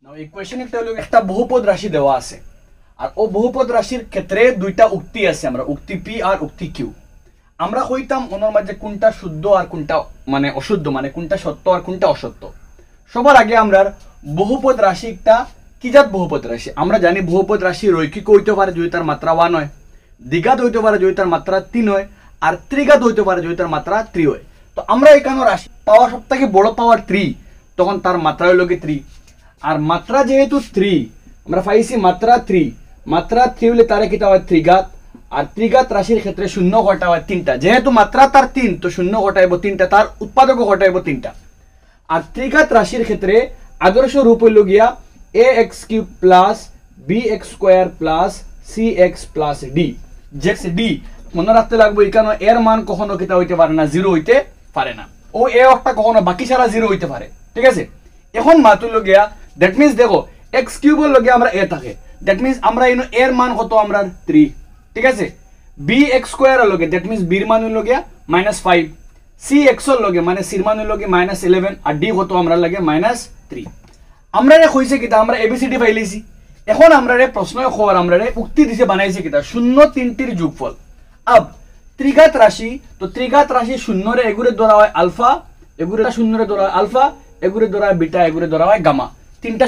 নাও equation একটা বহুপদ রাশি দেওয়া আছে আর ও বহুপদ রাশির ক্ষেত্রে দুইটা উক্তি আছে আমরা উক্তি পি আর উক্তি কিউ আমরা কইতাম ওনার মাঝে কোনটা শুদ্ধ আর কোনটা মানে অশুদ্ধ মানে কোনটা সত্য আর কোনটা অসত্য। সবার আগে আমরা বহুপদ রাশি একটা কি জাত বহুপদ রাশি আমরা জানি বহুপদ রাশি রৈখিক হইতে পারে যদি তার মাত্রা 1 হয়, দ্বিঘাত হইতে পারে যদি তার মাত্রা 3 হয় আর ত্রিঘাত হইতে পারে যদি তার মাত্রা 3 হয়। তো আমরা এখানে রাশি পাওয়া সবথেকে বড় পাওয়ার 3, তখন তার মাত্রা হইল কি 3 আর মাত্রা যেহেতু 3 আমরা পাইছি মাত্রা 3 হলে তারে কিতা হয় ত্রিঘাত আর ত্রিঘাত রাশির ক্ষেত্রে শূন্য ঘটায় 3টা, যেহেতু মাত্রা তার 3 তো শূন্য ঘটাইব 3টা, তার উৎপাদকও ঘটাইব 3টা। আর ত্রিঘাত রাশির ক্ষেত্রে আদর্শ রূপ হইল গিয়া ax³ plus bx² plus cx plus d। যেখানে d মনে রাখতে লাগবে এখানে এর মান কখনো কিতা হইতে পারে না, 0 হইতে পারে না, ও এ একটা কখনো বাকি সারা 0 হইতে পারে। ঠিক আছে, এখন মাত্র হইল গিয়া দ্যাট মিন্স দেখো x³ এর লগে আমরা a থাকে, দ্যাট মিন্স আমরা ইনো এর মান কত আমরা 3। ঠিক আছে, bx² এর লগে দ্যাট মিন্স b এর মান হইল গিয়া -5, cx এর লগে মানে c এর মান হইল গিয়া -11 আর d কত আমরা লাগে -3। আমরা রে কইছে কিতা আমরা এবিসিডি পাইলেছি। এখন আমরা রে প্রশ্ন খবর আমরা রে উক্তি দিছে বানাইছে কিতা শূন্য তিনটির যোগফল। अब ত্রিঘাত রাশি, তো ত্রিঘাত রাশি শূন্য রে এগুরে ধরা হয় আলফা, এগুরে শূন্য রে ধরা হয় আলফা, এগুরে ধরা হয় বিটা, এগুরে ধরা হয় গামা। তিনটা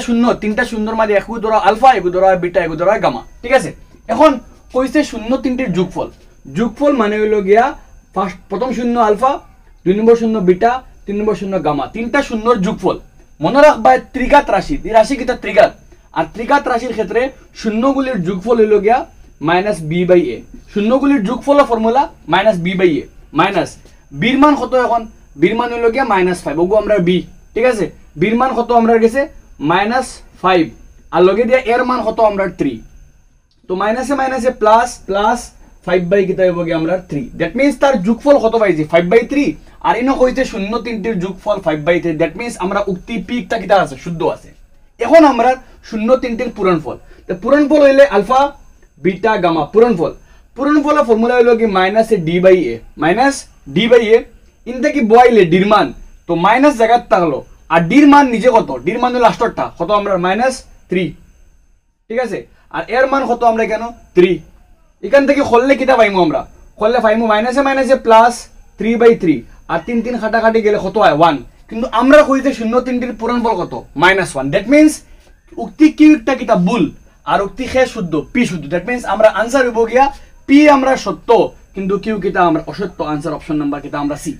শূন্যর মাঝে এগুলো ধরা আলফা, এগুলো ধরা হয় বিটা, এগুলো ধরা হয় গামা। ঠিক আছে, এখন কইছে শূন্য তিনটির যোগফল মানে হইল গিয়া প্রথম শূন্য আলফা, 2 নম্বর শূন্য বিটা, 3 নম্বর শূন্য গামা, তিনটা শূন্যর যোগফল। মনে রাখবা ত্রিঘাত রাশি, এই রাশি কিতা ত্রিঘাত, আর ত্রিঘাত রাশির ক্ষেত্রে শূন্যগুলির যোগফল হইল গিয়া -b/a। শূন্যগুলির যোগফলের ফর্মুলা -b/a মাইনাস বির মান কত, এখন বির মান হইল গিয়া -5, ওগো আমরা b। ঠিক আছে, বির মান কত আমরা গেছে -5 আর লগে দিয়া এর মান কত আমরা 3, তো মাইনাসে মাইনাসে প্লাস প্লাস 5 কিতা হইব গিয়া আমরা 3। দ্যাট মিন্স তার যোগফল কত পাইছি 5/3 আর ইনো কইতে শূন্য তিনটির যোগফল 5/3। দ্যাট মিন্স আমরা উক্তি পিকটা কিতা আছে শুদ্ধ আছে। এখন আমরা শূন্য তিনটির পূরণফল, তো পূরণফল হইলে আলফা বিটা গামা পূরণফলের ফর্মুলা হইল কি -d/a ইনতে কি বইলে ডির মান, তো মাইনাস জায়গাত থাকলো আর ডির মান নিজে কত, ডির মান হলো লাস্টরটা কত আমরা -3। ঠিক আছে, আর এর মান কত আমরা কেন 3, এখান থেকে খললে কিতা পাইমু আমরা, খললে পাইমু মাইনাসে মাইনাসে প্লাস 3/3 আর 3 খাটাখাটি গেলে কত হয় 1, কিন্তু আমরা কইতে শূন্য তিনটির পূরণফল কত -1। দ্যাট মিন্স উক্তি কিউটা কিতা ভুল আর উক্তি খে শুদ্ধ, পি শুদ্ধ। দ্যাট মিন্স আমরা আনসার হইব গিয়া পি আমরা সত্য কিন্তু কিউ কিতা আমরা অসত্য। আনসার অপশন নাম্বার কিতা আমরা সি।